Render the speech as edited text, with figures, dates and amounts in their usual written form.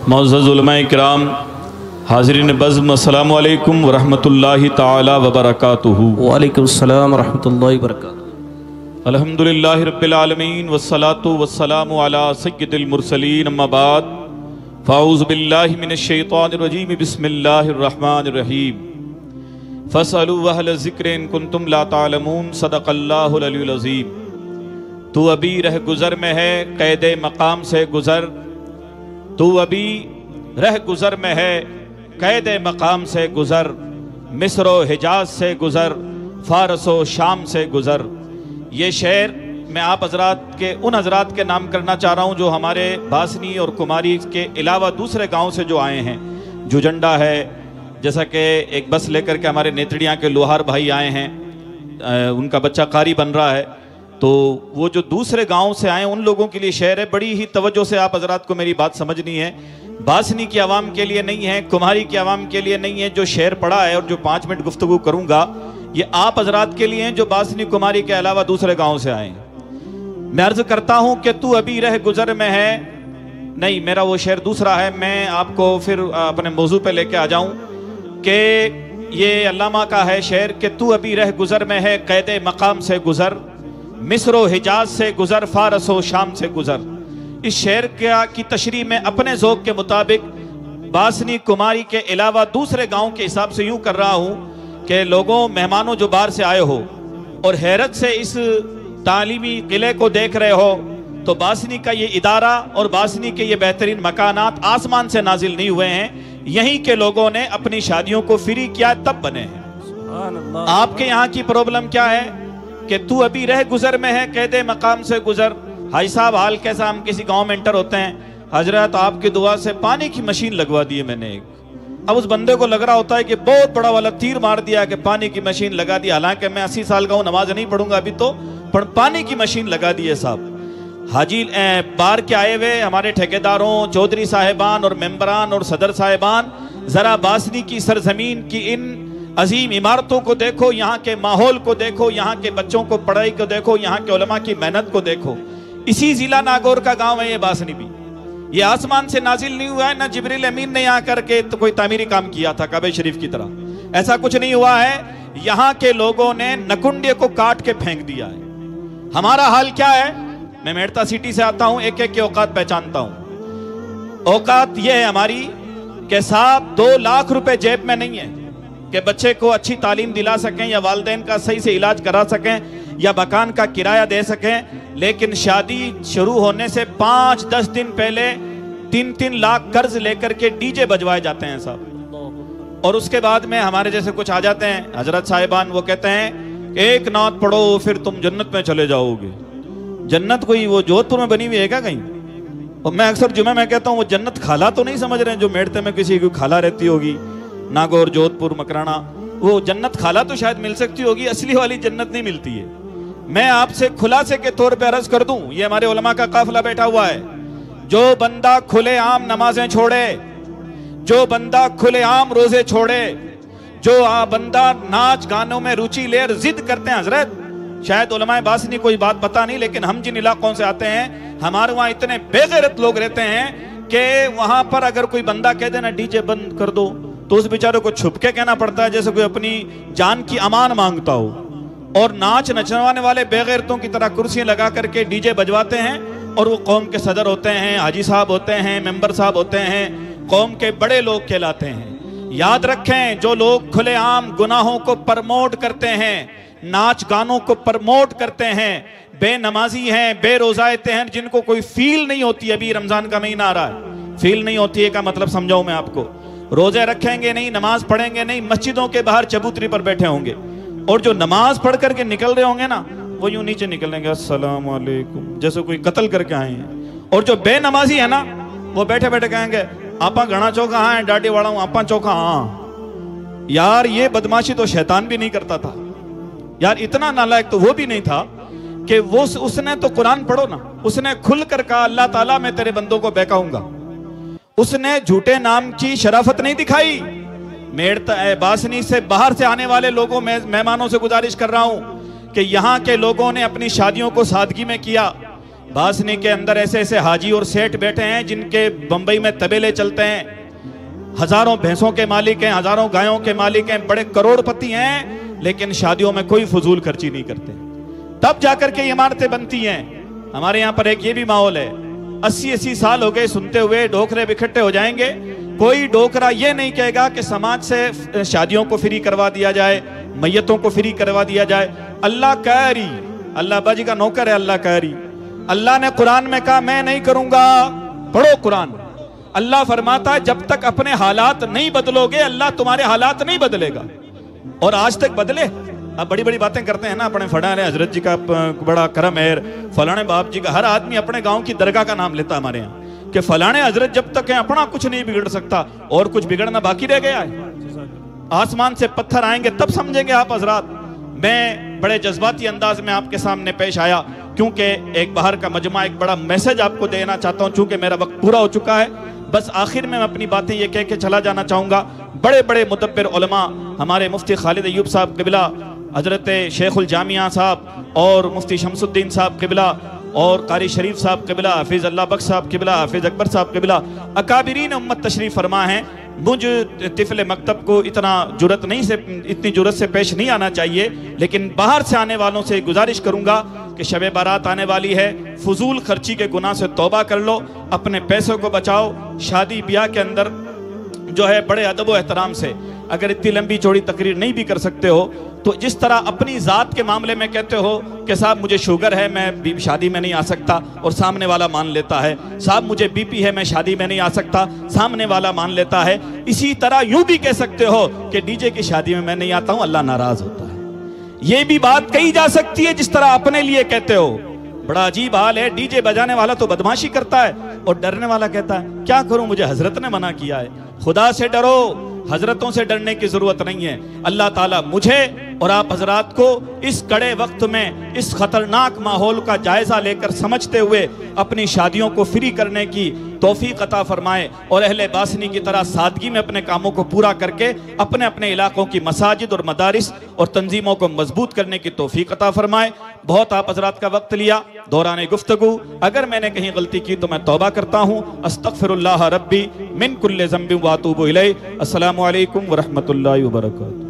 मुअज़्ज़ज़ उलमा-ए किराम, हाज़रीन बज़्म, अस्सलामु अलैकुम वरहमतुल्लाहि ताला वबरकातुहू। वालेकुम अस्सलाम वरहमतुल्लाहि वबरकातुहू। अल्हम्दुलिल्लाहि रब्बिल आलमीन वस्सलातु वस्सलामु अला सय्यिदिल मुरसलीन, अम्मा बाद, फ़अऊज़ु बिल्लाहि मिनश शैतानिर रजीम, बिस्मिल्लाहिर रहमानिर रहीम। फ़स्अलू अहल ज़िक्र इन कुन्तुम ला तालमून, सदक़ल्लाहुल अलीयुल अज़ीम। तू अभी रह गुज़र में है, क़ैदे मक़ाम से गुज़र। तू अभी रह गुज़र में है, क़ैदे मक़ाम से गुज़र। मिस्र व हिजाज से गुज़र, फ़ारस व शाम से गुज़र। ये शेर मैं आप हज़रात के उन हज़रात के नाम करना चाह रहा हूँ जो हमारे बासनी और कुमारी के अलावा दूसरे गाँव से जो आए हैं। जुजंडा है, जैसा कि एक बस लेकर के हमारे नेतड़ियाँ के लोहार भाई आए हैं, उनका बच्चा कारी बन रहा है, तो वो जो दूसरे गांव से आए उन लोगों के लिए शेर है। बड़ी ही तवज्जो से आप हज़रात को मेरी बात समझनी है। बासनी की आवाम के लिए नहीं है, कुम्हारी की आवाम के लिए नहीं है। जो शेर पढ़ा है और जो 5 मिनट गुफ्तगू करूंगा, ये आप हज़रात के लिए हैं जो बासनी कुम्हारी के अलावा दूसरे गांव से आए हैं। मैं अर्ज़ करता हूं कि तू अभी रह गुज़र में है। नहीं, मेरा वो शेर दूसरा है। मैं आपको फिर अपने मौजू पे लेके आ जाऊं कि ये अल्लामा का है शेर कि तू अभी रह गुज़र में है, क़ैदे मक़ाम से गुज़र। मिस्र व हिजाज से गुज़र, फ़ारस व शाम से गुज़र। इस शेर की तशरीह में अपने ज़ौक़ के मुताबिक बासनी कुमारी के अलावा दूसरे गांव के हिसाब से यूँ कर रहा हूँ कि लोगों, मेहमानों जो बाहर से आए हो और हैरत से इस तालीमी किले को देख रहे हो, तो बासनी का ये इदारा और बासनी के ये बेहतरीन मकानात आसमान से नाजिल नहीं हुए हैं। यहीं के लोगों ने अपनी शादियों को फ्री किया तब बने हैं। आपके यहाँ की प्रॉब्लम क्या है कि तू अभी रह गुज़र में है, क़ैदे मक़ाम से गुज़र। भाई साहब, हाल कैसा, हम किसी गांव में एंटर होते हैं, हजरत आपकी दुआ से पानी की मशीन लगवा दी है मैंने एक। अब उस बंदे को लग रहा होता है कि बहुत बड़ा वाला तीर मार दिया कि पानी की मशीन लगा दी। हालांकि मैं 80 साल का हूँ, नमाज नहीं पढ़ूंगा अभी तो, पर पानी की मशीन लगा दी है साहब। हाजी बाहर के आए हुए हमारे ठेकेदारों, चौधरी साहिबान और मेंबरान और सदर साहिबान, ज़रा बासनी की सरजमीन की इन अजीम इमारतों को देखो, यहाँ के माहौल को देखो, यहाँ के बच्चों को पढ़ाई को देखो, यहाँ के उलमा की मेहनत को देखो। इसी जिला नागौर का गांव है ये बासनी भी। ये आसमान से नाजिल नहीं हुआ है, ना जिब्रील अमीन ने यहाँ करके तो कोई तामीरी काम किया था काबे शरीफ की तरह, ऐसा कुछ नहीं हुआ है। यहाँ के लोगों ने नकुंडे को काट के फेंक दिया है। हमारा हाल क्या है? मैं मेड़ता सिटी से आता हूँ, एक एक के औकात पहचानता हूँ। औकात ये है हमारी कि साहब 2 लाख रुपए जेब में नहीं है कि बच्चे को अच्छी तालीम दिला सकें या वालिदैन का सही से इलाज करा सकें या मकान का किराया दे सकें। लेकिन शादी शुरू होने से 5-10 दिन पहले 3-3 लाख कर्ज लेकर के डीजे बजवाए जाते हैं साहब। और उसके बाद में हमारे जैसे कुछ आ जाते हैं हजरत साहिबान, वो कहते हैं एक नात पढ़ो फिर तुम जन्नत में चले जाओगे। जन्नत कोई वो जोधपुर में बनी हुई है क्या कहीं? और मैं अक्सर जुमे में कहता हूँ वो जन्नत खाला तो नहीं समझ रहे हैं जो मेड़ते में किसी की खाला रहती होगी, नागौर, जोधपुर, मकराना, वो जन्नत खाला तो शायद मिल सकती होगी, असली वाली जन्नत नहीं मिलती है। मैं आपसे खुलासे के तौर पे अर्ज कर दूं, ये हमारे उलमा का काफिला बैठा हुआ है, जो बंदा खुलेआम नमाजें छोड़े, जो बंदा खुलेआम रोजे छोड़े, जो बंदा नाच गानों में रुचि ले जिद करते हैं। हजरत, शायद उलमाए बासनी कोई बात पता नहीं, लेकिन हम जिन इलाकों से आते हैं, हमारे वहाँ इतने बेगैरत लोग रहते हैं कि वहां पर अगर कोई बंदा कह देना डीजे बंद कर दो, तो उस बेचारे को छुप के कहना पड़ता है जैसे कोई अपनी जान की अमान मांगता हो। और नाच नचवाने वाले बेगैरतों की तरह कुर्सियां लगा करके डीजे बजवाते हैं, और वो कौम के सदर होते हैं, हाजी साहब होते हैं, मेंबर साहब होते हैं, कौम के बड़े लोग कहलाते हैं। याद रखें, जो लोग खुलेआम गुनाहों को प्रमोट करते हैं, नाच गानों को प्रमोट करते हैं, बेनमाजी हैं, बेरोजायते हैं, जिनको कोई फील नहीं होती। अभी रमजान का महीना आ रहा है, फील नहीं होती है का मतलब समझाऊं मैं आपको। रोजे रखेंगे नहीं, नमाज पढ़ेंगे नहीं, मस्जिदों के बाहर चबूतरी पर बैठे होंगे, और जो नमाज पढ़ करके निकल रहे होंगे ना, वो यूं नीचे निकलेंगे अस्सलाम वालेकुम, जैसे कोई कत्ल करके आए हैं। और जो बेनमाजी है ना, वो बैठे बैठे कहेंगे आपा घना चौका हाँ है, डाडी वाला हूं आपा चौका हाँ। यार ये बदमाशी तो शैतान भी नहीं करता था यार, इतना नालायक तो वो भी नहीं था कि वो उसने तो कुरान पढ़ो ना, उसने खुल कर कहा अल्लाह ताला मैं तेरे बंदों को बहकाऊंगा। उसने झूठे नाम की शराफत नहीं दिखाई। मेड़ता बासनी से बाहर से आने वाले लोगों, मेहमानों से गुजारिश कर रहा हूं कि यहाँ के लोगों ने अपनी शादियों को सादगी में किया। बासनी के अंदर ऐसे ऐसे हाजी और सेठ बैठे हैं जिनके बंबई में तबेले चलते हैं, हजारों भैंसों के मालिक हैं, हजारों गायों के मालिक हैं, बड़े करोड़पति हैं, लेकिन शादियों में कोई फजूल खर्ची नहीं करते। तब जाकर के इमारतें बनती हैं। हमारे यहाँ पर एक ये भी माहौल है, 80-80 साल हो गए सुनते हुए, डोकरे इकट्ठे हो जाएंगे, कोई डोकरा ये नहीं कहेगा कि समाज से शादियों को फ्री करवा दिया जाए, मैयतों को फ्री करवा दिया जाए। अल्लाह कहरी, अल्लाह बाजी का नौकर है, अल्लाह कहरी। अल्लाह ने कुरान में कहा मैं नहीं करूंगा। पढ़ो कुरान। अल्लाह फरमाता है जब तक अपने हालात नहीं बदलोगे अल्लाह तुम्हारे हालात नहीं बदलेगा। और आज तक बदले? अब बड़ी बड़ी बातें करते हैं ना, अपने फलाने हजरत जी का बड़ा करम है, फलाने बाप जी का। हर आदमी अपने गांव की दरगाह का नाम लेता हमारे यहाँ कि फलाने हजरत जब तक है अपना कुछ नहीं बिगड़ सकता, और कुछ बिगड़ना बाकी रह गया है। आसमान से पत्थर आएंगे तब समझेंगे आप हजरात। मैं बड़े जज्बाती अंदाज में आपके सामने पेश आया क्योंकि एक बाहर का मजमा, एक बड़ा मैसेज आपको देना चाहता हूं। चूंकि मेरा वक्त पूरा हो चुका है, बस आखिर में मैं अपनी बातें ये कह के चला जाना चाहूँगा। बड़े बड़े मुदब्बिर उलमा, हमारे मुफ्ती खालिद अय्यूब साहब क़िबला, हजरत शेखुल जामिया साहब और मुफ्ती शमसुद्दीन साहब क़िबला और कारी शरीफ साहब क़िबला, हाफिज़ अल्लाह बख्श साहब क़िबला, हाफिज़ अकबर साहब क़िबला, अकाबिरीन उम्मत तशरीफ़ फरमा हैं। मुझ तिफल मकतब को इतनी जुरत से पेश नहीं आना चाहिए, लेकिन बाहर से आने वालों से गुजारिश करूंगा कि शब बारात आने वाली है, फजूल खर्ची के गुनाह से तौबा कर लो, अपने पैसों को बचाओ। शादी ब्याह के अंदर जो है बड़े अदब व एहतराम से, अगर इतनी लंबी चौड़ी तकरीर नहीं भी कर सकते हो तो जिस तरह अपनी ज़ात के मामले में कहते हो कि साहब मुझे शुगर है, मैं शादी में नहीं आ सकता, और सामने वाला मान लेता है, साहब मुझे बीपी है, मैं शादी में नहीं आ सकता, सामने वाला मान लेता है। इसी तरह यूं भी कह सकते हो कि डीजे की शादी में मैं नहीं आता हूं, अल्लाह नाराज होता है। ये भी बात कही जा सकती है जिस तरह अपने लिए कहते हो। बड़ा अजीब हाल है, डीजे बजाने वाला तो बदमाशी करता है और डरने वाला कहता है क्या करूं, मुझे हजरत ने मना किया है। खुदा से डरो, हजरतों से डरने की जरूरत नहीं है। अल्लाह ताला मुझे और आप हजरात को इस कड़े वक्त में इस खतरनाक माहौल का जायजा लेकर समझते हुए अपनी शादियों को फ्री करने की तौफीक अता फरमाए, और अहले बासनी की तरह सादगी में अपने कामों को पूरा करके अपने अपने इलाकों की मसाजिद और मदारिस और तंजीमों को मजबूत करने की तौफीक अता फरमाए। बहुत आप हजरात का वक्त लिया दौरान गुफ्तगू, अगर मैंने कहीं गलती की तो मैं तौबा करता हूँ। अस्तगफिरुल्लाह रब्बी मिन कुल्लि ज़ंबिन व अतूबु इलैह। अस्सलामु अलैकुम व रहमतुल्लाहि व बरकातुहू।